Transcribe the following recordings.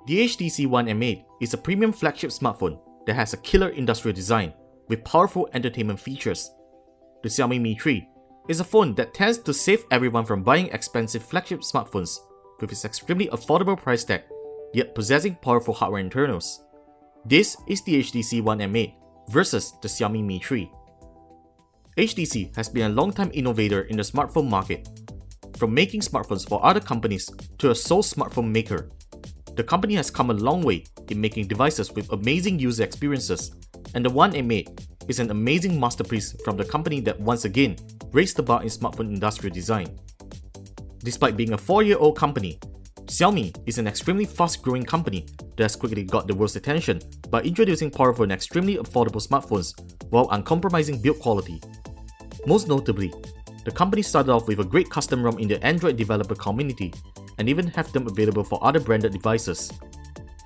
The HTC One M8 is a premium flagship smartphone that has a killer industrial design with powerful entertainment features. The Xiaomi Mi 3 is a phone that tends to save everyone from buying expensive flagship smartphones with its extremely affordable price tag, yet possessing powerful hardware internals. This is the HTC One M8 versus the Xiaomi Mi 3. HTC has been a long-time innovator in the smartphone market. From making smartphones for other companies to a sole smartphone maker, the company has come a long way in making devices with amazing user experiences, and the One M8 is an amazing masterpiece from the company that once again raised the bar in smartphone industrial design. Despite being a 4-year-old company, Xiaomi is an extremely fast-growing company that has quickly got the world's attention by introducing powerful and extremely affordable smartphones while uncompromising build quality. Most notably, the company started off with a great custom ROM in the Android developer community and even have them available for other branded devices.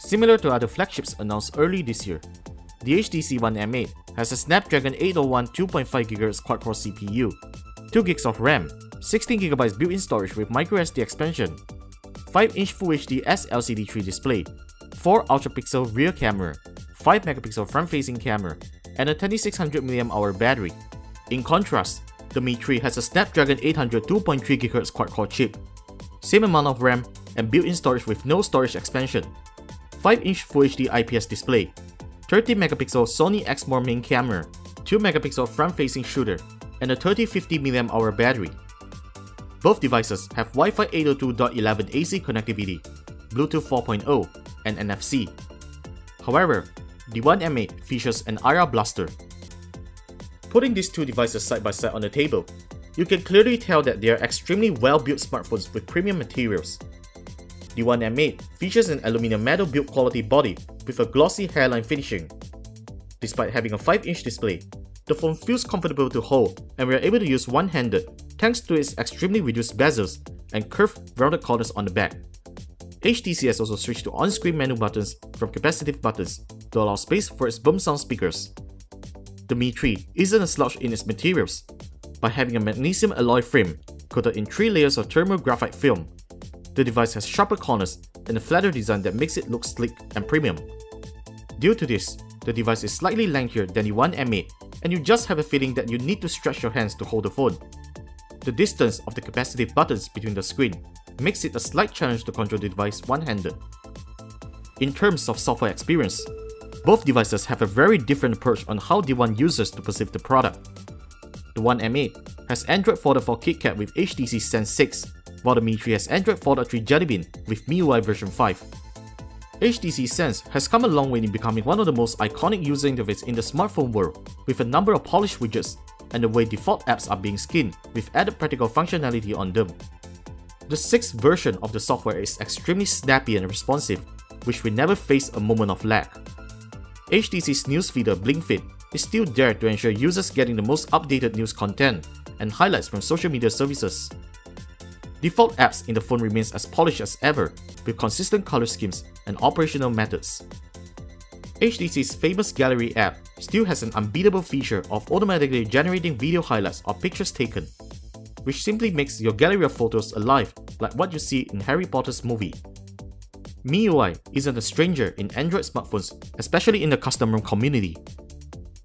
Similar to other flagships announced early this year, the HTC One M8 has a Snapdragon 801 2.5GHz quad-core CPU, 2GB of RAM, 16GB built-in storage with microSD expansion, 5-inch Full HD SLCD3 display, 4 ultra-pixel rear camera, 5MP front-facing camera, and a 2600mAh battery. In contrast, the Mi 3 has a Snapdragon 800 2.3GHz quad-core chip, same amount of RAM, and built-in storage with no storage expansion, 5-inch Full HD IPS display, 30MP Sony Exmor main camera, 2MP front-facing shooter, and a 3050mAh battery. Both devices have Wi-Fi 802.11 AC connectivity, Bluetooth 4.0, and NFC. However, the One M8 features an IR blaster. Putting these two devices side by side on the table, you can clearly tell that they are extremely well-built smartphones with premium materials. The One M8 features an aluminum metal build quality body with a glossy hairline finishing. Despite having a 5-inch display, the phone feels comfortable to hold and we are able to use one-handed thanks to its extremely reduced bezels and curved rounded corners on the back. HTC has also switched to on-screen menu buttons from capacitive buttons to allow space for its boom sound speakers. The Mi 3 isn't a slouch in its materials. By having a magnesium alloy frame coated in 3 layers of thermal graphite film, the device has sharper corners and a flatter design that makes it look sleek and premium. Due to this, the device is slightly lankier than the One M8 and you just have a feeling that you need to stretch your hands to hold the phone. The distance of the capacitive buttons between the screen makes it a slight challenge to control the device one-handed. In terms of software experience, both devices have a very different approach on how they want users to perceive the product. The One M8 has Android 4.4 KitKat with HTC Sense 6, while the Mi 3 has Android 4.3 Jelly Bean with MIUI version 5. HTC Sense has come a long way in becoming one of the most iconic user interfaces in the smartphone world, with a number of polished widgets and the way default apps are being skinned with added practical functionality on them. The 6th version of the software is extremely snappy and responsive, which will never face a moment of lag. HTC's news feeder BlinkFeed is still there to ensure users getting the most updated news content and highlights from social media services. Default apps in the phone remains as polished as ever, with consistent color schemes and operational methods. HTC's famous Gallery app still has an unbeatable feature of automatically generating video highlights or pictures taken, which simply makes your gallery of photos alive like what you see in Harry Potter's movie. MIUI isn't a stranger in Android smartphones, especially in the custom ROM community.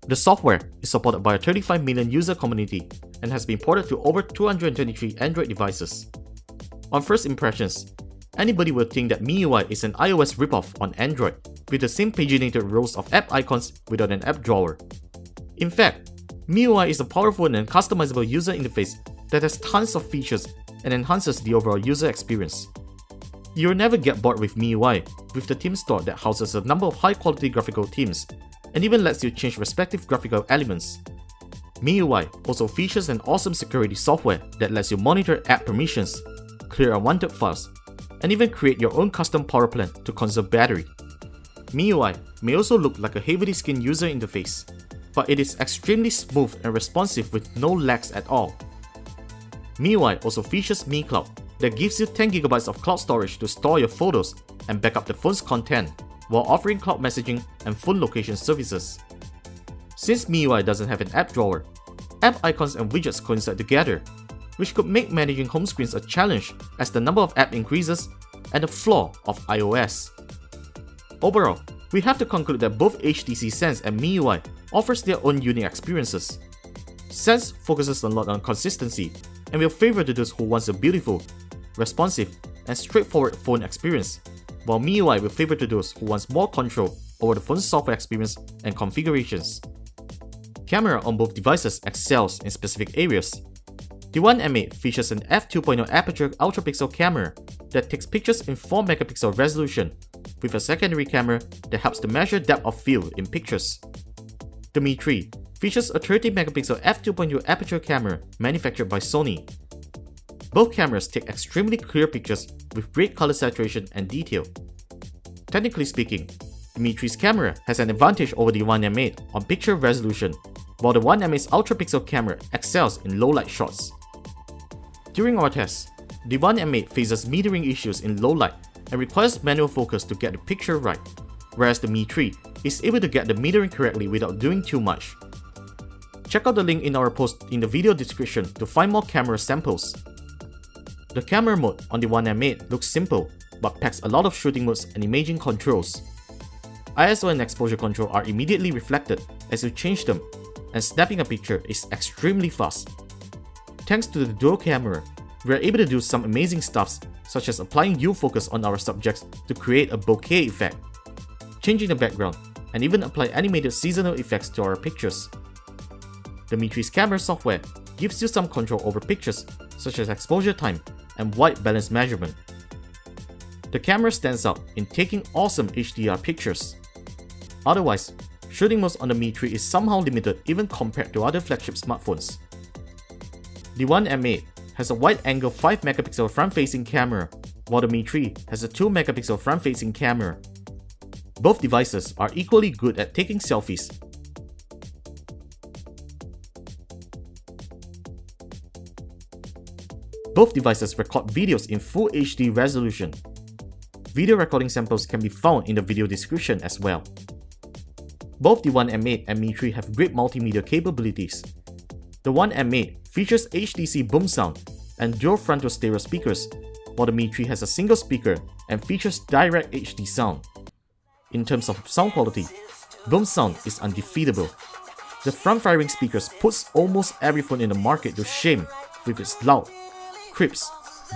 The software is supported by a 35 million user community and has been ported to over 223 Android devices. On first impressions, anybody would think that MIUI is an iOS ripoff on Android, with the same paginated rows of app icons without an app drawer. In fact, MIUI is a powerful and customizable user interface that has tons of features and enhances the overall user experience. You'll never get bored with MIUI, with the theme store that houses a number of high-quality graphical themes, and even lets you change respective graphical elements. MIUI also features an awesome security software that lets you monitor app permissions, clear unwanted files, and even create your own custom power plan to conserve battery. MIUI may also look like a heavily skinned user interface, but it is extremely smooth and responsive with no lags at all. MIUI also features Mi Cloud that gives you 10GB of cloud storage to store your photos and back up the phone's content, while offering cloud messaging and phone location services. Since MIUI doesn't have an app drawer, app icons and widgets coincide together, which could make managing home screens a challenge as the number of apps increases and the flaw of iOS. Overall, we have to conclude that both HTC Sense and MIUI offers their own unique experiences. Sense focuses a lot on consistency and will favor to those who want a beautiful, responsive, and straightforward phone experience, while MIUI will favor to those who want more control over the phone's software experience and configurations. Camera on both devices excels in specific areas. The One M8 features an f2.0 aperture ultra-pixel camera that takes pictures in 4-megapixel resolution, with a secondary camera that helps to measure depth of field in pictures. The Mi 3 features a 30-megapixel f2.0 aperture camera manufactured by Sony. Both cameras take extremely clear pictures with great color saturation and detail. Technically speaking, the Mi 3's camera has an advantage over the One M8 on picture resolution, while the One M8's ultra-pixel camera excels in low-light shots. During our tests, the One M8 faces metering issues in low light and requires manual focus to get the picture right, whereas the Mi 3 is able to get the metering correctly without doing too much. Check out the link in our post in the video description to find more camera samples. The camera mode on the One M8 looks simple, but packs a lot of shooting modes and imaging controls. ISO and exposure control are immediately reflected as you change them, and snapping a picture is extremely fast. Thanks to the dual camera, we are able to do some amazing stuffs such as applying U-focus on our subjects to create a bokeh effect, changing the background, and even apply animated seasonal effects to our pictures. The Mi 3's camera software gives you some control over pictures such as exposure time and white balance measurement. The camera stands out in taking awesome HDR pictures. Otherwise, shooting modes on the Mi 3 is somehow limited even compared to other flagship smartphones. The One M8 has a wide-angle 5-megapixel front-facing camera, while the Mi 3 has a 2-megapixel front-facing camera. Both devices are equally good at taking selfies. Both devices record videos in Full HD resolution. Video recording samples can be found in the video description as well. Both the One M8 and Mi 3 have great multimedia capabilities. The One M8 features HTC boom sound and dual frontal stereo speakers, while the Mi 3 has a single speaker and features direct HD sound. In terms of sound quality, boom sound is undefeatable. The front-firing speakers puts almost every phone in the market to shame with its loud, crisp,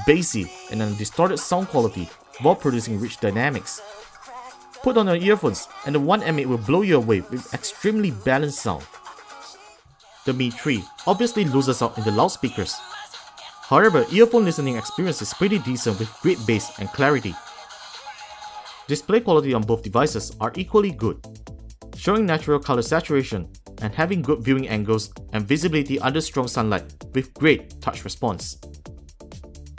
bassy, and undistorted sound quality while producing rich dynamics. Put on your earphones and the One M8 will blow you away with extremely balanced sound. The Mi 3 obviously loses out in the loudspeakers. However, earphone listening experience is pretty decent with great bass and clarity. Display quality on both devices are equally good, showing natural color saturation and having good viewing angles and visibility under strong sunlight with great touch response.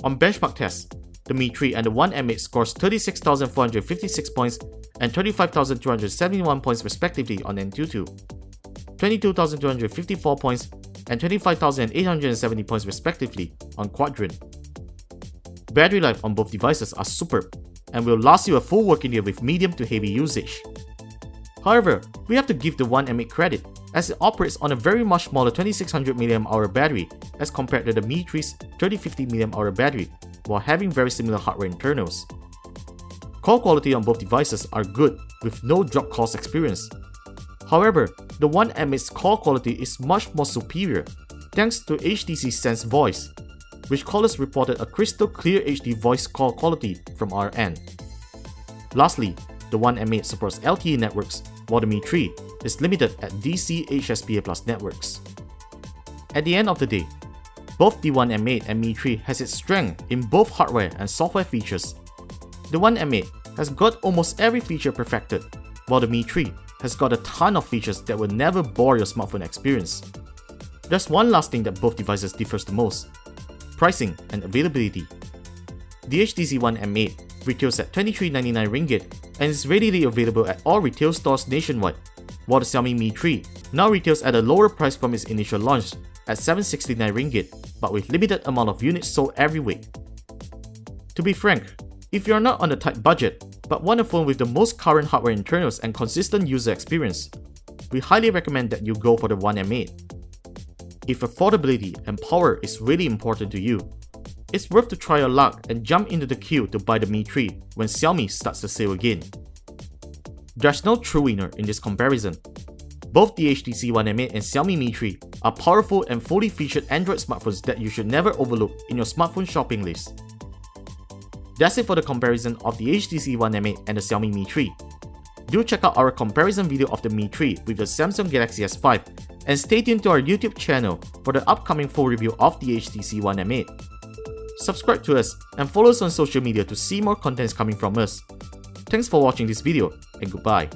On benchmark tests, the Mi 3 and the One M8 scores 36,456 points and 35,271 points respectively on AnTuTu, 22,254 points and 25,870 points respectively on Quadrant. Battery life on both devices are superb and will last you a full working day with medium to heavy usage. However, we have to give the One M8 credit as it operates on a very much smaller 2600 mAh battery as compared to the Mi 3's 3050 mAh battery, while having very similar hardware internals. Call quality on both devices are good with no drop calls experience. However, the One M8's call quality is much more superior thanks to HTC Sense Voice, which callers reported a crystal clear HD voice call quality from our end. Lastly, the One M8 supports LTE networks, while the Mi 3 is limited at DC HSPA+ networks. At the end of the day, both the One M8 and Mi 3 has its strength in both hardware and software features. The One M8 has got almost every feature perfected, while the Mi 3 has got a ton of features that will never bore your smartphone experience. There's one last thing that both devices differs the most: pricing and availability. The HTC One M8 retails at ringgit 23.99 and is readily available at all retail stores nationwide, while the Xiaomi Mi 3 now retails at a lower price from its initial launch at 769 ringgit, but with limited amount of units sold every week. To be frank, if you are not on a tight budget but want a phone with the most current hardware internals and consistent user experience, we highly recommend that you go for the One M8. If affordability and power is really important to you, it's worth to try your luck and jump into the queue to buy the Mi 3 when Xiaomi starts the sale again. There's no true winner in this comparison. Both the HTC One M8 and Xiaomi Mi 3 are powerful and fully featured Android smartphones that you should never overlook in your smartphone shopping list. That's it for the comparison of the HTC One M8 and the Xiaomi Mi 3. Do check out our comparison video of the Mi 3 with the Samsung Galaxy S5 and stay tuned to our YouTube channel for the upcoming full review of the HTC One M8. Subscribe to us and follow us on social media to see more contents coming from us. Thanks for watching this video and goodbye.